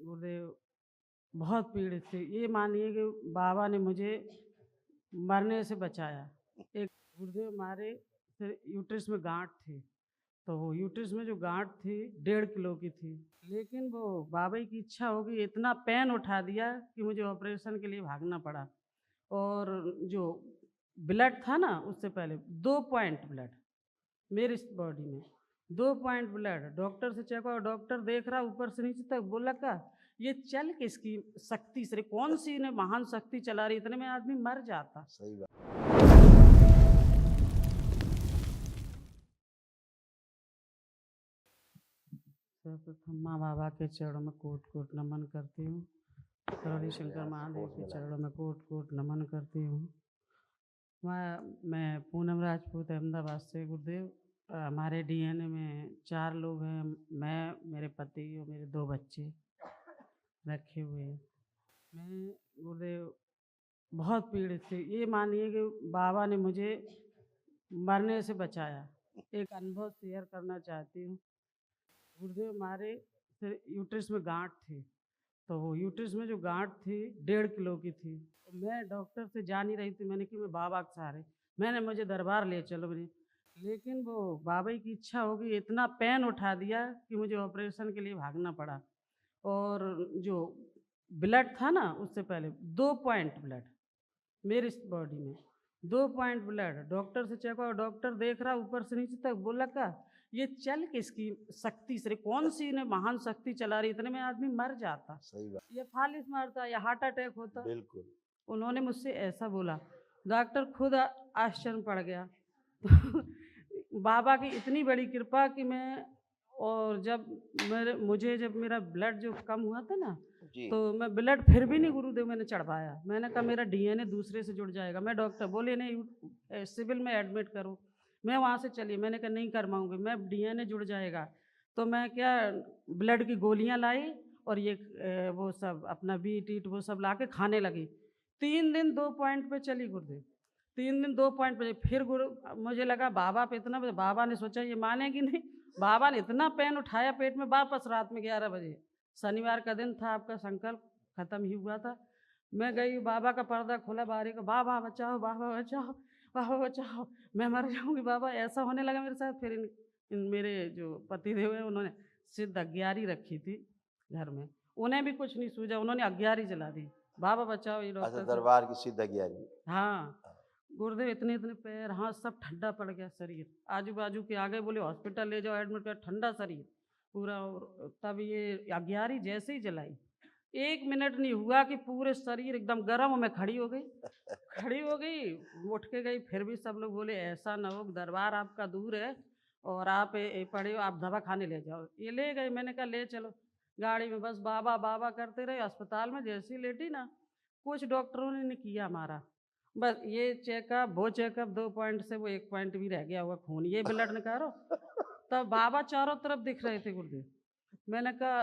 गुरुदेव बहुत पीड़ित थी। ये मानिए कि बाबा ने मुझे मरने से बचाया। एक गुरुदेव हमारे फिर यूट्रस में गाँठ थी, तो वो यूट्रस में जो गाँठ थी 1.5 किलो की थी। लेकिन वो बाबा की इच्छा होगी, इतना पेन उठा दिया कि मुझे ऑपरेशन के लिए भागना पड़ा। और जो ब्लड था ना, उससे पहले 2 पॉइंट ब्लड मेरी इस बॉडी में, 2 पॉइंट ब्लड। डॉक्टर से चेक हुआ, डॉक्टर देख रहा ऊपर से नीचे तक, बोला का ये चल किसकी शक्ति से, कौन सी ने महान शक्ति चला रही, इतने में आदमी मर जाता। सही बात। सर्वप्रथम माँ बाबा के चरणों में कोट कोट नमन करती हूँ। गौरी शंकर महादेव के चरणों में कोट कोट नमन करती हूँ। मैं पूनम राजपूत अहमदाबाद से। गुरुदेव हमारे डीएनए में 4 लोग हैं, मैं, मेरे पति और मेरे 2 बच्चे रखे हुए हैं। मैं गुरुदेव बहुत पीड़ित थी। ये मानिए कि बाबा ने मुझे मरने से बचाया। एक अनुभव शेयर करना चाहती हूँ। गुरुदेव हमारे फिर यूट्रस में गाँठ थी, तो वो यूट्रस में जो गाँठ थी 1.5 किलो की थी। तो मैं डॉक्टर से जा नहीं रही थी, मैंने कि मैं बाबा के सहारे, मैंने मुझे दरबार ले चलो मैंने। लेकिन वो बाबा की इच्छा होगी, इतना पेन उठा दिया कि मुझे ऑपरेशन के लिए भागना पड़ा। और जो ब्लड था ना, उससे पहले 2 पॉइंट ब्लड मेरी इस बॉडी में, 2 पॉइंट ब्लड। डॉक्टर से चेक हुआ, डॉक्टर देख रहा ऊपर से नीचे तक, बोला का ये चल किसकी शक्ति से, कौन सी ने महान शक्ति चला रही, इतने में आदमी मर जाता। सही बात। ये फालिस मारता या हार्ट अटैक होता। बिल्कुल। उन्होंने मुझसे ऐसा बोला। डॉक्टर खुद आश्चर्य पड़ गया। बाबा की इतनी बड़ी कृपा कि मैं, और जब जब मेरा ब्लड जो कम हुआ था ना, जी। तो मैं ब्लड फिर भी नहीं गुरुदेव मैंने चढ़वाया। मैंने कहा मेरा डीएनए दूसरे से जुड़ जाएगा। मैं डॉक्टर बोले नहीं, सिविल में एडमिट करो। मैं वहाँ से चली, मैंने कहा नहीं कर पाऊँगी, मैं डीएनए जुड़ जाएगा। तो मैं क्या, ब्लड की गोलियाँ लाई और ये वो सब अपना बीट ईट वो सब ला के खाने लगी। 3 दिन 2 पॉइंट पे चली गुरुदेव, 3 दिन 2 पॉइंट पे। फिर मुझे लगा बाबा पे इतना, बाबा ने सोचा ये मानेगी नहीं। बाबा ने इतना पेन उठाया पेट में, वापस रात में 11 बजे, शनिवार का दिन था, आपका संकल्प खत्म ही हुआ था। मैं गई, बाबा का पर्दा खोला बाहरी को, बाबा बचाओ, बाबा बचाओ, बाबा बचाओ, मैं मर जाऊंगी बाबा, ऐसा होने लगा मेरे साथ। फिर इन मेरे जो पतिदेव हैं, उन्होंने सिद्ध अग्यारी रखी थी घर में, उन्हें भी कुछ नहीं सूझा, उन्होंने अग्यारी जला दी, बाबा बचाओ ये अच्छा, डॉक्टर से। दरबार की सिद्ध अग्यारी। हाँ गुरुदेव, इतने इतने पैर हाथ सब ठंडा पड़ गया शरीर। आजू बाजू के आ गए, बोले हॉस्पिटल ले जाओ एडमिट कर, ठंडा शरीर पूरा। और तब ये अग्यारी जैसे ही जलाई, 1 मिनट नहीं हुआ कि पूरे शरीर एकदम गर्म, और मैं खड़ी हो गई। खड़ी हो गई, उठ के गई, फिर भी सब लोग बोले ऐसा ना हो, दरबार आपका दूर है और आप पड़े हो, आप दवा खाने ले जाओ। ये ले गए, मैंने कहा ले चलो गाड़ी में, बस बाबा बाबा करते रहे। अस्पताल में जैसे ही लेटी ना, कुछ डॉक्टरों ने नहीं किया हमारा, बस ये चेकअप वो चेकअप, 2 पॉइंट से वो 1 पॉइंट भी रह गया होगा खून, ये ब्लड निकालो। तब बाबा चारों तरफ दिख रहे थे गुरुदेव। मैंने कहा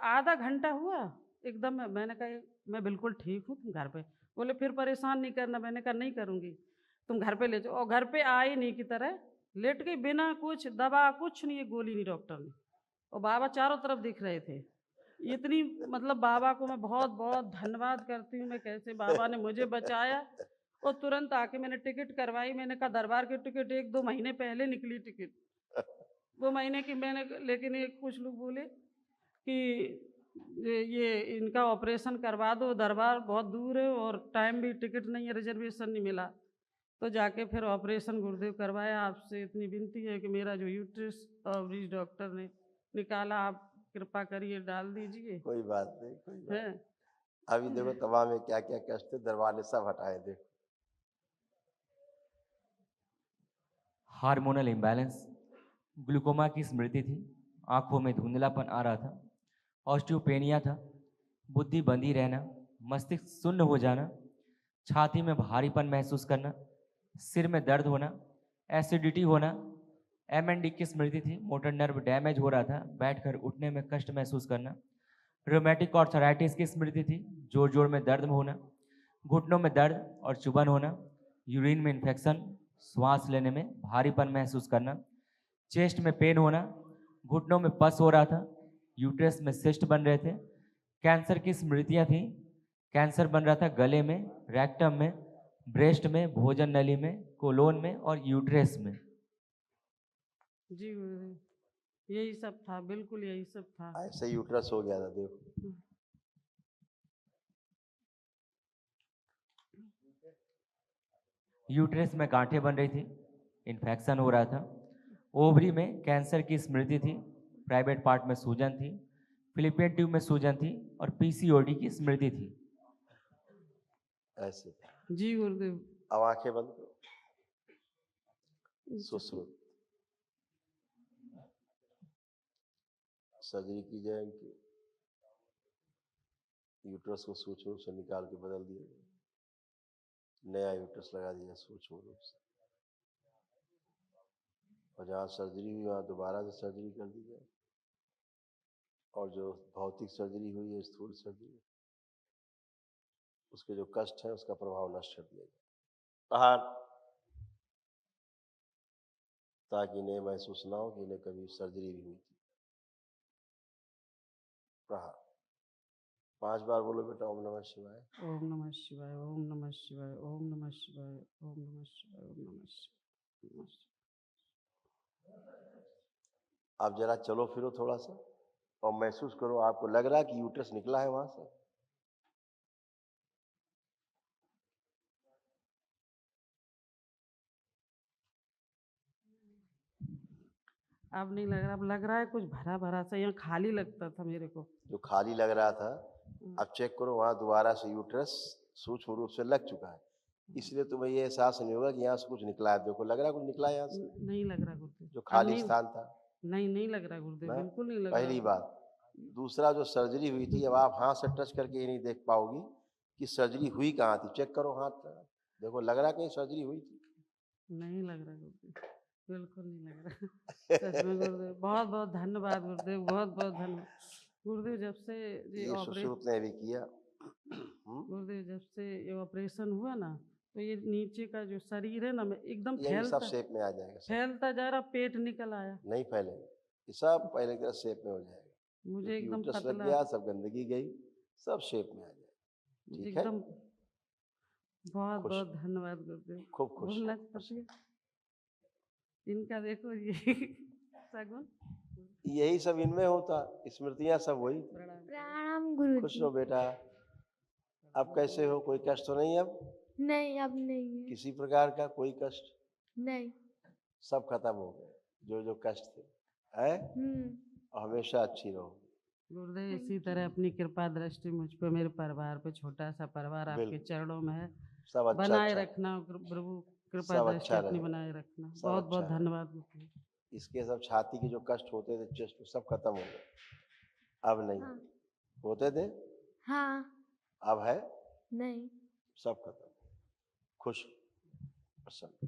आधा घंटा हुआ एकदम, मैंने कहा मैं बिल्कुल ठीक हूँ, तुम घर पे। बोले फिर परेशान नहीं करना। मैंने कहा नहीं करूँगी, तुम घर पे ले जाओ। और घर पे आई नहीं की तरह लेट गई, बिना कुछ दवा कुछ नहीं, ये गोली नहीं डॉक्टर ने। और बाबा चारों तरफ दिख रहे थे। इतनी मतलब बाबा को मैं बहुत बहुत धन्यवाद करती हूँ, मैं कैसे बाबा ने मुझे बचाया। और तुरंत आके मैंने टिकट करवाई। मैंने कहा दरबार की टिकट 1-2 महीने पहले निकली टिकट, 2 महीने की मैंने। लेकिन ये कुछ लोग बोले कि ये इनका ऑपरेशन करवा दो, दरबार बहुत दूर है और टाइम भी, टिकट नहीं है, रिजर्वेशन नहीं मिला। तो जाके फिर ऑपरेशन गुरुदेव करवाया। आपसे इतनी विनती है कि मेरा जो यूट्रस ओवरीज डॉक्टर ने निकाला, आप कृपा करिए डाल दीजिए। कोई बात नहीं, कोई बात है नहीं। अभी देखो तमाम में क्या क्या कष्ट थे, दरबार ने सब हटाए। देखो हार्मोनल इम्बैलेंस, ग्लूकोमा की स्मृति थी, आंखों में धुंधलापन आ रहा था, ऑस्टियोपेनिया था, बुद्धि बंधी रहना, मस्तिष्क शून्य हो जाना, छाती में भारीपन महसूस करना, सिर में दर्द होना, एसिडिटी होना, एमएनडी की स्मृति थी, मोटर नर्व डैमेज हो रहा था, बैठकर उठने में कष्ट महसूस करना, रोमेटिक आर्थराइटिस की स्मृति थी, जोड़ जोड़ में दर्द होना, घुटनों में दर्द और चुभन होना, यूरिन में इन्फेक्शन, श्वास लेने में भारीपन महसूस करना, चेस्ट में पेन होना, घुटनों में पस हो रहा था, यूट्रस में सिस्ट बन रहे थे। कैंसर की स्मृतियां थी। कैंसर बन रहा था गले में, रेक्टम में, ब्रेस्ट में, भोजन नली में, कोलोन में और यूट्रस में। जी गुरुदेव यही सब था, बिल्कुल यही सब था। ऐसे ही यूट्रस हो गया था देखो। यूट्रस में गांठें बन रही थी, इन्फेक्शन हो रहा था। ओवरी में कैंसर की स्मृति थी, प्राइवेट पार्ट में सूजन थी, फिलिपियन ट्यूब में सूजन थी और पीसीओडी की स्मृति थी। ऐसे जी गुरुदेव। अब आंखें बंद करो, सुश्रुत सर्जरी की जाए इनकी, यूट्रस को सूक्ष्म रूप से निकाल के बदल दिया जाए, नया यूट्रस लगा दिया सूक्ष्म रूप से, और जहाँ सर्जरी हुई वहाँ दोबारा से सर्जरी कर दी जाए, और जो भौतिक सर्जरी हुई है स्थूल सर्जरी, उसके जो कष्ट है उसका प्रभाव नष्ट कर दिया जाए बाहर, ताकि इन्हें महसूस ना हो कि इन्हें कभी सर्जरी भी हुई थी। प्रहार 5 बार बोलो बेटा, ओम नमः शिवाय। ओम नमः शिवाय, ओम नमः शिवाय, ओम नमः शिवाय, ओम नमः शिवाय, ओम नमः शिवाय। आप जरा चलो फिरो थोड़ा सा और महसूस करो, आपको लग रहा है कि यूट्रस निकला है वहां से। अब नहीं लग रहा, अब लग रहा है कुछ भरा भरा सा, यहाँ खाली लगता था मेरे को। जो खाली लग रहा था, अब चेक करो वहां दोबारा से यूट्रस सूक्ष्म रूप से लग चुका है, इसलिए तुम्हें ये एहसास नहीं होगा कि यहाँ से कुछ निकला है। देखो लग रहा है कुछ निकला है यहाँ से, नहीं लग रहा गुरुदेव, जो अब खाली नहीं, स्थान था नहीं लग रहा गुरुदेव, ना। बिल्कुल नहीं लग पहली रहा। बात। दूसरा, जो सर्जरी हुई थी, अब आप हाथ से टच करके ये नहीं देख पाओगी कि सर्जरी हुई कहाँ थी। चेक करो हाथ, देखो लग रहा है कहीं सर्जरी हुई थी। नहीं लग रहा गुरुदेव, बिल्कुल नहीं लग रहा। सच में गुरुदेव बहुत बहुत धन्यवाद गुरुदेव, बहुत बहुत धन्यवाद गुरुदेव। जब से ये सुश्रुत ने भी किया। गुरुदेव जब से ये ऑपरेशन हुआ ना, तो ये नीचे का जो शरीर है ना, मैं एकदम ये भी सब फैलता शेप में आ जाएगा, सब फैलता जा रहा, पेट निकल आया, नहीं फैलेगा, ये सब पहले की तरह शेप में हो जाएगा। मुझे क्योंकि एकदम यूट्रस लग पतला, गया, सब गंदगी गई, सब शेप में आ जाएगा। ठीक है, एकदम। बहुत खुश, बहुत धन्यवाद गुरुदेव। खूब खुश बोलना रहो। पड़ती है। इनका देखो ये सगुन। यही सब इनमें होता, स्मृतियां सब वही। प्रणाम गुरुजी। खुश रहो बेटा। अब कैसे हो, कोई कष्ट तो नहीं अब? नहीं, अब नहीं है। किसी प्रकार का कोई कष्ट? नहीं। सब खत्म हो गए, जो जो कष्ट थे, है? और हमेशा अच्छी रहो। गुरुदेव इसी तरह अपनी कृपा दृष्टि मुझ पे, मेरे परिवार पे, छोटा सा परिवार आपके बिल्कुल। चरणों में है, सब अच्छा बनाए अच्छा, रखना प्रभु, कृपा सब दृष्टि अच्छा अपनी रहे, बनाए रखना। सब बहुत अच्छा बहुत रहे। धन्यवाद गुरुदेव। इसके सब छाती के जो कष्ट होते थे, चेस्ट, सब खत्म हो गए, अब नहीं। हाँ। होते थे, हाँ। अब है, नहीं। सब खत्म। खुश, प्रसन्न।